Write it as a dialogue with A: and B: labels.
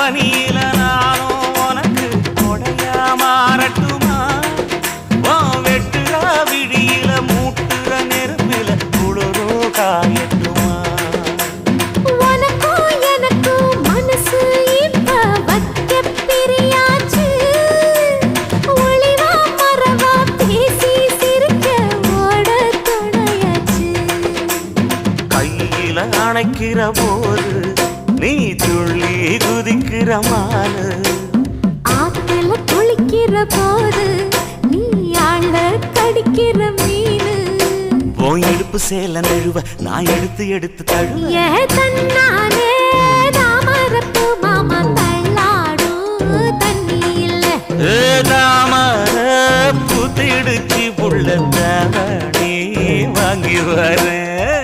A: பனியில நானும் உனக்கு கொடையா மாறட்டுமா வெட்டுற விடியில மூட்டுற நெருப்பில குளிரோ காயட்டுமா
B: உனக்கும் எனக்கும் மனசு இப்ப வைக்க பிரியாச்சு ஒளிவா மரவா பேசி சிரிக்க ஓட துணையாச்சு
A: கையில அணைக்கிற போது நீ துள்ளி குதிக்கிற மானு
B: ஆத்துல குளிக்கிற போது நீ ஆள கடிக்கிற மீனு
A: போய் எடுப்பு சேல நழுவ நான் எடுத்து எடுத்து தழுவ
B: ஏ தன்னானே தாமரப்பு மாமா தள்ளாடும் தண்ணி இல்ல
A: தாமர பூத்திடுச்சு புள்ள தானே வாங்கி வரேன்